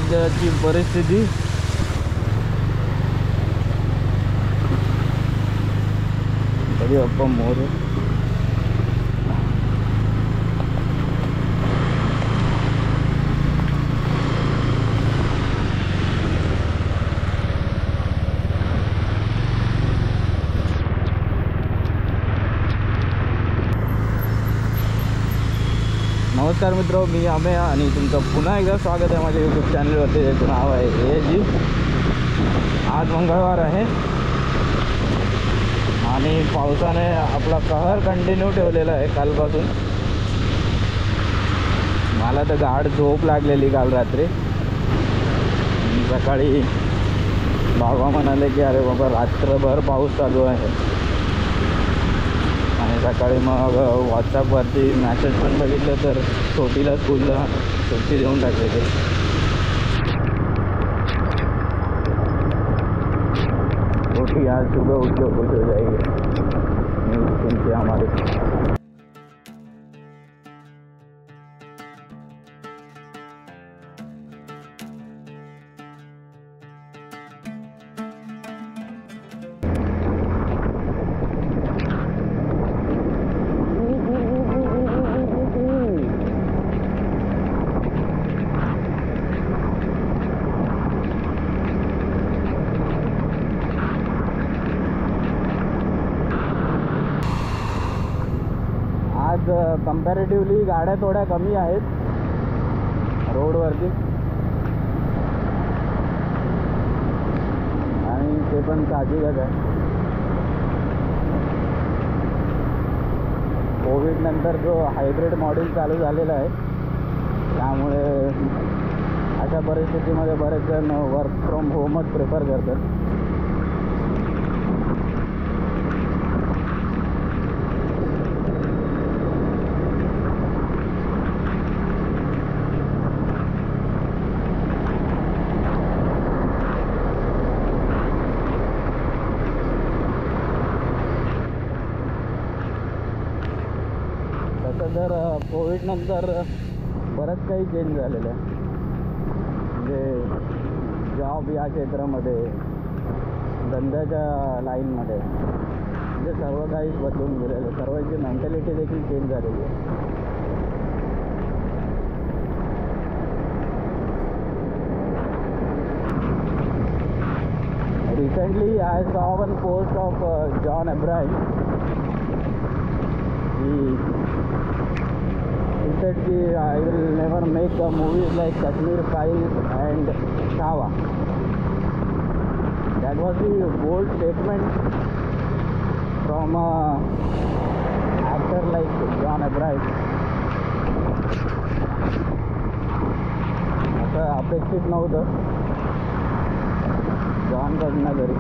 सध्याची परिस्थिती. तरी आपण मोर नमस्कार मित्र, मी आमे आणि तुमचं पुन्हा एकदा स्वागत आहे माझ्या यूट्यूब चॅनलवरती, ज्याचं नाव आहे AG. आज मंगळवार आहे आणि पावसाने आपला कहर कंटिन्यू ठेवलेला आहे कालपासून. मला तर गाढ झोप लागलेली काल रात्री. सकाळी बाबा म्हणाले की अरे बाबा रात्रभर पाऊस चालू आहे. आणि सकाळी मग व्हॉट्सॲपवरती मॅसेज पण बघितलं तर छोटीला स्कूलला सुट्टी देऊन टाकले ते. छोटी आज सुबह उठ के खुश हो जाएगी न्यूज़ सुन के हमारे. आज कंपॅरेटिव्हली गाड्या थोड्या कमी आहेत रोडवरती आणि ते पण साहजिकच आहे. कोविड नंतर जो हायब्रिड मॉडेल चालू झालेला आहे त्यामुळे अशा परिस्थितीमध्ये बरेच जण वर्क फ्रॉम होमच प्रिफर करतात. तर कोविड नंतर बरंच काही चेंज झालेलं आहे. म्हणजे जॉब या क्षेत्रामध्ये, धंद्याच्या लाईनमध्ये म्हणजे सर्व काही बदलून गेलेलं आहे. सर्वांची मेंटॅलिटी देखील चेंज झालेली आहे. Recently I saw one post of John Abraham. He said कि I will never make movies like Kashmir Files and Chhawa. That was the bold statement from an actor like John Abraham. असं अपेक्षित नव्हतं जॉनकडनं तरी.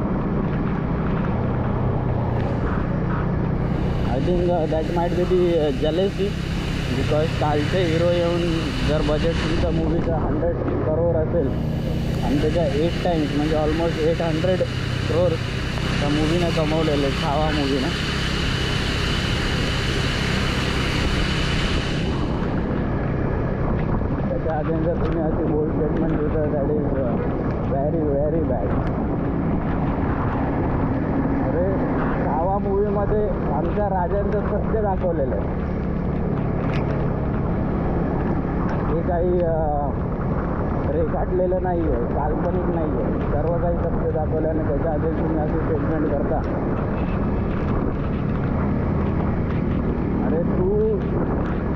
I think that might be the jealousy. Because कालचे hero येऊन जर budget तुमच्या मूवीचा 100 करोड असेल आणि त्याच्या 8 टाइम्स म्हणजे ऑलमोस्ट 800 crore त्या मूवीनं कमवलेले, छावा मूवीनं. त्याच्या अगेन जर तुम्ही अशी बोल्ड स्टेटमेंट देता that is very very bad. अरे छावा मूवीमध्ये आमच्या राजांचं सत्य दाखवलेलं आहे. हे काही रेखाटलेलं नाही आहे, काल्पनिक नाही आहे, सर्व काही सत्य दाखवल्याने त्याच्या आधी तुम्ही असे स्टेटमेंट करता. अरे तू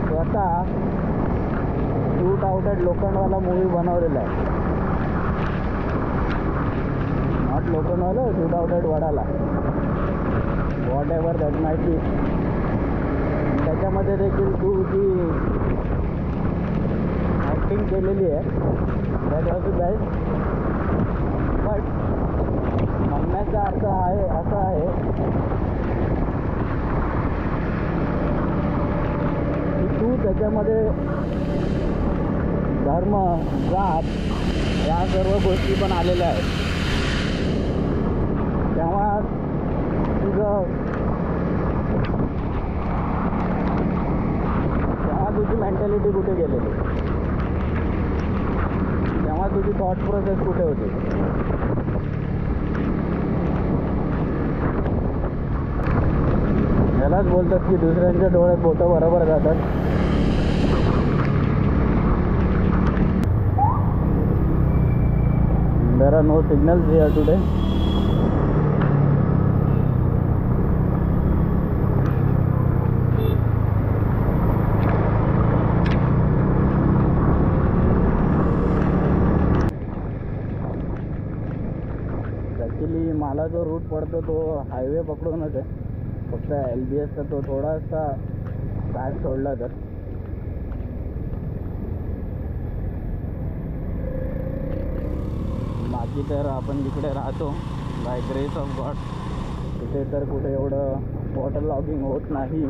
स्वतः शूट आउटेड लोखंडवाला मूवी बनवलेला आहे. नॉट लोखंडवाला, शूट आउटेड वडाला, what ever that might be. त्याच्यामध्ये देखील तू जी ॲक्टिंग केलेली आहे that was the best. But म्हणण्याचा अर्थ आहे असा आहे की तू त्याच्यामध्ये धर्म, जात या सर्व गोष्टी पण आलेल्या आहेत. तेव्हा तुझी मेंटॅलिटी कुठे गेलेली? तेव्हा तुझी थॉट प्रोसेस कुठे होती? यालाच बोलतात की दुसऱ्यांच्या डोळ्यात बोटं बरोबर जातात. There are no signals here today. Actually मला जो रूट पडतो तो हायवे पकडूनच आहे. फक्त LBSचा तो थोडासा बॅक सोडला तर. बाकी तर आपण जिकडे राहतो बाय ग्रेस ऑफ गॉड तिथे तर कुठे एवढं वॉटर लॉगिंग होत नाही.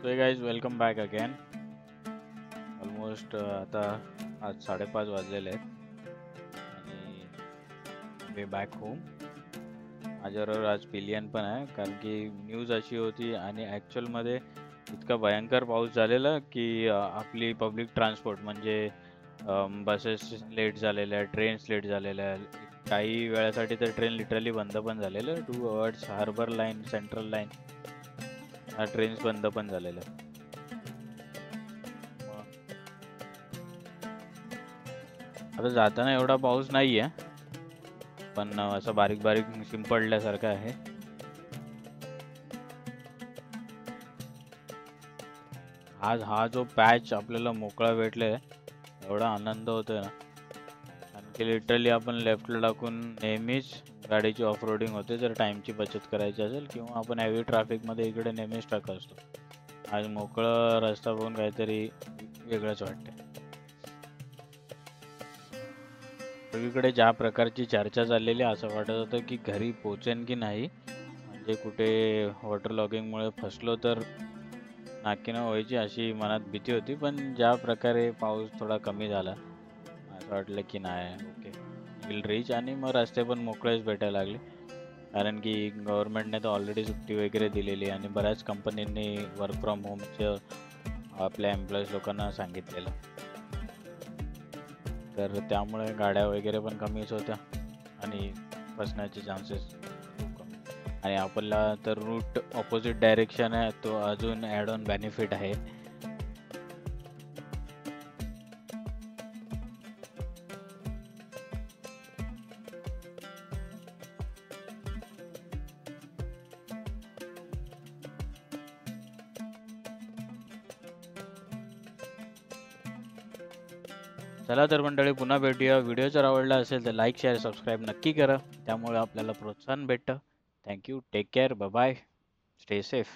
So hey guys, welcome back again. Almost आता आज 5:30 वाजलेले आहेत आणि वे बॅक होम. माझ्याबरोबर आज पिलियन पण आहे, कारण की न्यूज अशी होती आणि ॲक्च्युअलमध्ये इतका भयंकर पाऊस झालेला की आपली पब्लिक ट्रान्सपोर्ट म्हणजे बसेस लेट झालेल्या, ट्रेन्स लेट झालेल्या, काही वेळासाठी तर ट्रेन लिटरली बंद पण झालेलं. 2 hours harbour line, central line ह्या ट्रेन्स बंद पण झालेल्या. आता जाताना एवढा पाऊस नाही आहे, पण असं बारीक बारीक शिंपडल्यासारखं आहे. आज हा जो पॅच आपल्याला मोकळा भेटलाय एवढा आनंद होतोय ना, कारण की लिटरली आपण लेफ्टला टाकून नेहमीच गाडीची ऑफ रोडिंग होते जर टाईमची बचत करायची असेल, किंवा आपण हेवी ट्रॅफिकमध्ये इकडे नेहमीच टाकत असतो. आज मोकळा रस्ता बघून काहीतरी वेगळंच वाटते. सगळीकडे ज्या प्रकारची चर्चा चाललेली असं वाटत होतं की घरी पोचेन की नाही, म्हणजे कुठे वॉटर लॉगिंगमुळे फसलो तर नाकी न व्हायची अशी मनात भीती होती. पण ज्या प्रकारे पाऊस थोडा कमी झाला असं वाटलं की नाही ओके विल रीच, आणि मग रस्ते पण मोकळेच भेटायला लागले, कारण की गव्हर्नमेंटने तर ऑलरेडी सुट्टी वगैरे दिलेली आणि बऱ्याच कंपनींनी वर्क फ्रॉम होमचं आपल्या एम्प्लॉईज लोकांना सांगितलेलं. तर त्यामुळे गाड्या वगैरे पण कमीच होत्या आणि फसण्याचे चान्सेस खूप कमी. आणि आपल्याला तर रूट ऑपोजिट डायरेक्शन आहे, तो अजून ॲड ऑन बेनिफिट आहे. चला तर मंडळी, पुन्हा भेटूया. व्हिडिओ जर आवडला असेल तर लाईक, शेअर, सबस्क्राईब नक्की करा, त्यामुळे आपल्याला प्रोत्साहन भेटतं. Thank you, take care, bye bye, stay safe.